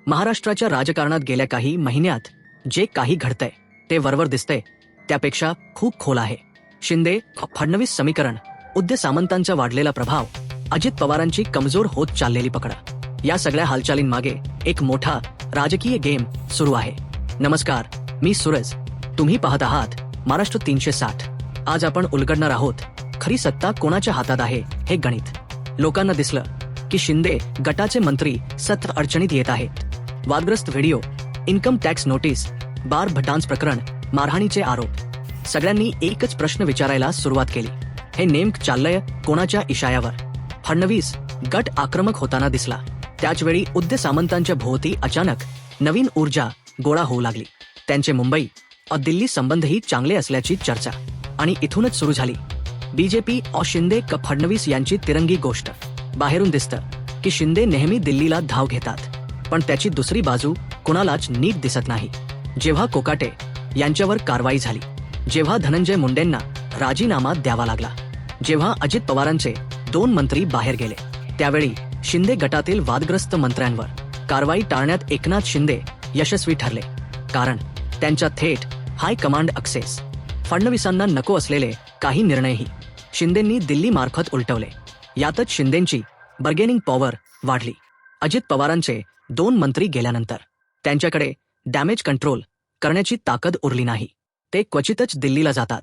महाराष्ट्राच्या राजकारणात गेल्या काही महिन्यात जे काही घडतंय ते वरवर दिसतंय त्यापेक्षा खूप खोल आहे. शिंदे फडणवीस समीकरण, उदय सामंतांचा वाढलेला प्रभाव, अजित पवारांची कमजोर होत चाललेली पकड, या सगळ्या हालचालींमागे एक मोठा राजकीय गेम सुरू आहे. नमस्कार, मी सूरज. तुम्ही पाहत आहात महाराष्ट्र 360. आज आपण उलगडणार आहोत खरी सत्ता कोणाच्या हातात आहे हे गणित. लोकांना दिसलं की शिंदे गटाचे मंत्री सतत अडचणीत येत आहेत. वादग्रस्त व्हिडिओ, इन्कम टॅक्स नोटीस, बार भटांच प्रकरण, मारहाणीचे आरोप. सगळ्यांनी एकच प्रश्न विचारायला सुरुवात केली, हे नेमकं चाललंय कोणाच्या इशाऱ्यावर? फडणवीस गट आक्रमक होताना दिसला. त्याचवेळी उदय सामंतांच्या भोवती अचानक नवीन ऊर्जा गोळा होऊ लागली. त्यांचे मुंबई दिल्ली संबंधही चांगले असल्याची चर्चा. आणि इथूनच सुरू झाली बीजेपी शिंदे फडणवीस यांची तिरंगी गोष्ट. बाहेरून दिसतं की शिंदे नेहमी दिल्लीला धाव घेतात, पण त्याची दुसरी बाजू कुणालाच नीट दिसत नाही. जेव्हा कोकाटे यांच्यावर कारवाई झाली, जेव्हा धनंजय मुंडेंना राजीनामा द्यावा लागला, जेव्हा अजित पवारांचे 2 मंत्री बाहेर गेले, त्यावेळी शिंदे गटातील वादग्रस्त मंत्र्यांवर कारवाई टाळण्यात एकनाथ शिंदे यशस्वी ठरले. कारण त्यांच्या थेट हाय कमांड ॲक्सेस. फडणवीसांना नको असलेले काही निर्णयही शिंदेंनी दिल्ली मार्फत उलटवले. यातच शिंदेंची बार्गेनिंग पॉवर वाढली. अजित पवारांचे 2 मंत्री गेल्यानंतर त्यांच्याकडे डॅमेज कंट्रोल करण्याची ताकद उरली नाही. ते क्वचितच दिल्लीला जातात.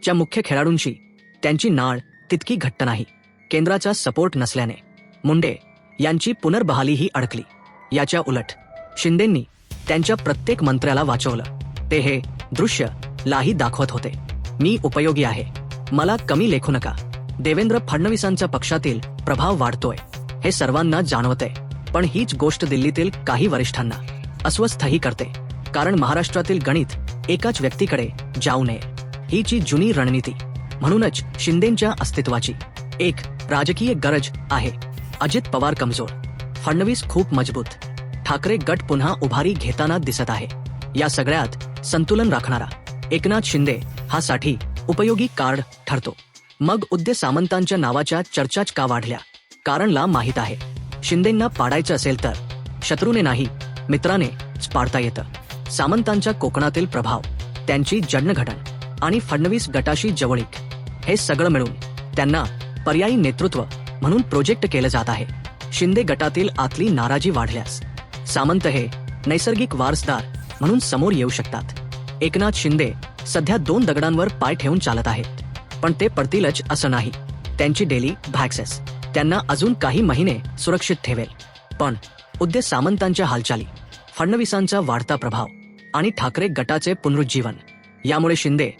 ज्या मुख्य खेळाडूंशी त्यांची नाळ तितकी घट्ट नाही. केंद्राचा सपोर्ट नसल्याने मुंडे यांची पुनर्बहालीही अडकली. याच्या उलट शिंदेंनी त्यांच्या प्रत्येक मंत्र्याला वाचवलं. ते हे दृश्य लाही दाखवत होते, मी उपयोगी आहे, मला कमी लेखू नका. देवेंद्र फडणवीसांचा पक्षातील प्रभाव वाढतोय हे सर्वांना जाणवतंय. पण हीच गोष्ट दिल्लीतील काही वरिष्ठांना अस्वस्थही करते. कारण महाराष्ट्रातील गणित एकाच व्यक्तीकडे जाऊ नये, हीची जुनी रणनीती. म्हणूनच शिंदेंच्या अस्तित्वाची एक राजकीय गरज आहे. अजित पवार कमजोर, फडणवीस खूप मजबूत, ठाकरे गट पुन्हा उभारी घेताना दिसत आहे. या सगळ्यात संतुलन राखणारा एकनाथ शिंदे हा साठी उपयोगी कार्ड ठरतो. मग उदय सामंतांच्या नावाच्या चर्चाच का वाढल्या? कारणला माहीत आहे, शिंदेंना पाडायचं असेल तर शत्रूने नाही मित्रानेच पाडता येतं. सामंतांच्या कोकणातील प्रभाव, त्यांची जडणघडण आणि फडणवीस गटाशी जवळीक, हे सगळं मिळून त्यांना पर्यायी नेतृत्व म्हणून प्रोजेक्ट केलं जात आहे. शिंदे गटातील आतली नाराजी वाढल्यास सामंत हे नैसर्गिक वारसदार म्हणून समोर येऊ शकतात. एकनाथ शिंदे सध्या 2 दगडांवर पाय ठेवून चालत आहेत, पण ते पडतीलच असं नाही. त्यांची डेली ॲक्सेस त्यांना अजून काही महिने सुरक्षित ठेवेल. पण उदय सामंतांच्या हालचाली, फडणवीसांचा वाढता प्रभाव आणि ठाकरे गटाचे पुनरुज्जीवन, यामुळे शिंदे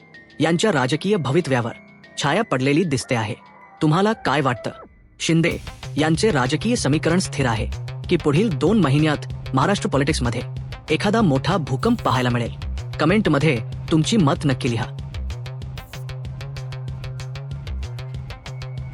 यांच्या राजकीय भवितव्यावर छाया पडलेली दिसते आहे. तुम्हाला काय वाटतं? शिंदे यांचे राजकीय समीकरण स्थिर आहे की पुढील 2 महिन्यात महाराष्ट्र पॉलिटिक्समध्ये एखादा मोठा भूकंप पाहायला मिळेल? कमेंटमध्ये तुमची मत नक्की लिहा.